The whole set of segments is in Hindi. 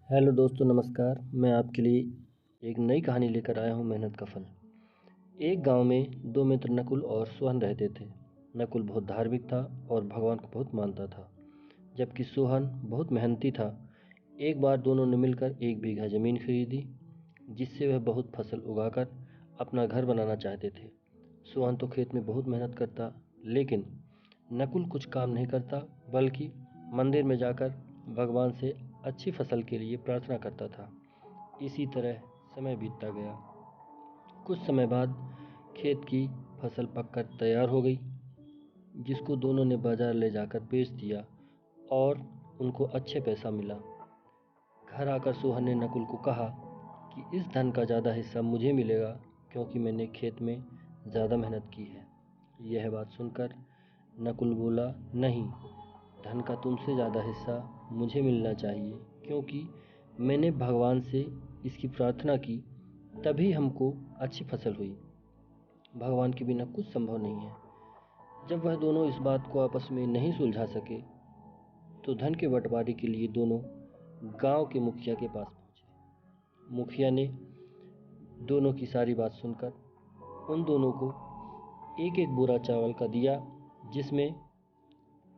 हेलो दोस्तों, नमस्कार। मैं आपके लिए एक नई कहानी लेकर आया हूँ, मेहनत का फल। एक गांव में दो मित्र नकुल और सोहन रहते थे। नकुल बहुत धार्मिक था और भगवान को बहुत मानता था, जबकि सोहन बहुत मेहनती था। एक बार दोनों ने मिलकर 1 बीघा ज़मीन खरीदी, जिससे वह बहुत फसल उगाकर अपना घर बनाना चाहते थे। सोहन तो खेत में बहुत मेहनत करता, लेकिन नकुल कुछ काम नहीं करता, बल्कि मंदिर में जाकर भगवान से अच्छी फसल के लिए प्रार्थना करता था। इसी तरह समय बीतता गया। कुछ समय बाद खेत की फसल पककर तैयार हो गई, जिसको दोनों ने बाजार ले जाकर बेच दिया और उनको अच्छे पैसा मिला। घर आकर सोहन ने नकुल को कहा कि इस धन का ज़्यादा हिस्सा मुझे मिलेगा, क्योंकि मैंने खेत में ज़्यादा मेहनत की है। यह बात सुनकर नकुल बोला, नहीं, धन का तुमसे ज़्यादा हिस्सा मुझे मिलना चाहिए, क्योंकि मैंने भगवान से इसकी प्रार्थना की, तभी हमको अच्छी फसल हुई। भगवान के बिना कुछ संभव नहीं है। जब वह दोनों इस बात को आपस में नहीं सुलझा सके, तो धन के बंटवारे के लिए दोनों गांव के मुखिया के पास पहुंचे। मुखिया ने दोनों की सारी बात सुनकर उन दोनों को एक एक बोरा चावल का दिया, जिसमें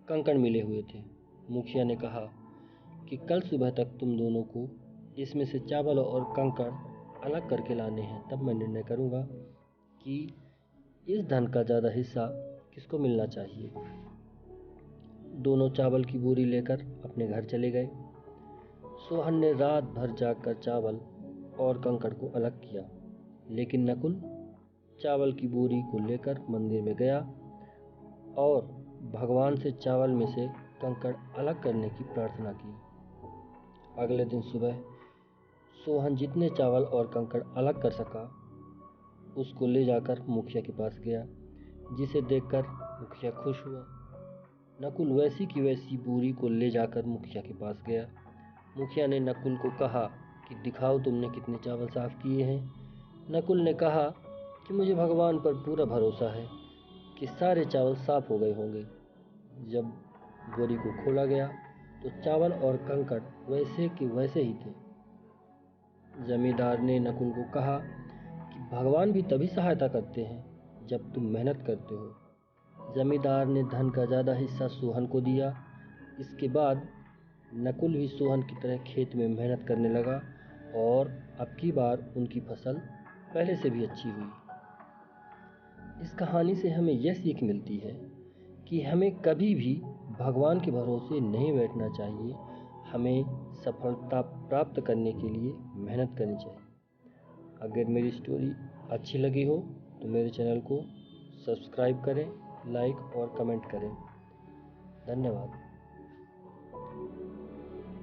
कंकड़ मिले हुए थे। मुखिया ने कहा कि कल सुबह तक तुम दोनों को इसमें से चावल और कंकड़ अलग करके लाने हैं, तब मैं निर्णय करूंगा कि इस धन का ज़्यादा हिस्सा किसको मिलना चाहिए। दोनों चावल की बोरी लेकर अपने घर चले गए। सोहन ने रात भर जागकर चावल और कंकड़ को अलग किया, लेकिन नकुल चावल की बोरी को लेकर मंदिर में गया और भगवान से चावल में से कंकड़ अलग करने की प्रार्थना की। अगले दिन सुबह सोहन जितने चावल और कंकड़ अलग कर सका, उसको ले जाकर मुखिया के पास गया, जिसे देखकर मुखिया खुश हुआ। नकुल वैसी की वैसी बोरी को ले जाकर मुखिया के पास गया। मुखिया ने नकुल को कहा कि दिखाओ तुमने कितने चावल साफ किए हैं। नकुल ने कहा कि मुझे भगवान पर पूरा भरोसा है कि सारे चावल साफ हो गए होंगे। जब बोरी को खोला गया तो चावल और कंकड़ वैसे के वैसे ही थे। जमींदार ने नकुल को कहा कि भगवान भी तभी सहायता करते हैं जब तुम मेहनत करते हो। जमींदार ने धन का ज़्यादा हिस्सा सोहन को दिया। इसके बाद नकुल भी सोहन की तरह खेत में मेहनत करने लगा और अब की बार उनकी फसल पहले से भी अच्छी हुई। इस कहानी से हमें यह सीख मिलती है कि हमें कभी भी भगवान के भरोसे नहीं बैठना चाहिए। हमें सफलता प्राप्त करने के लिए मेहनत करनी चाहिए। अगर मेरी स्टोरी अच्छी लगी हो तो मेरे चैनल को सब्सक्राइब करें, लाइक और कमेंट करें। धन्यवाद।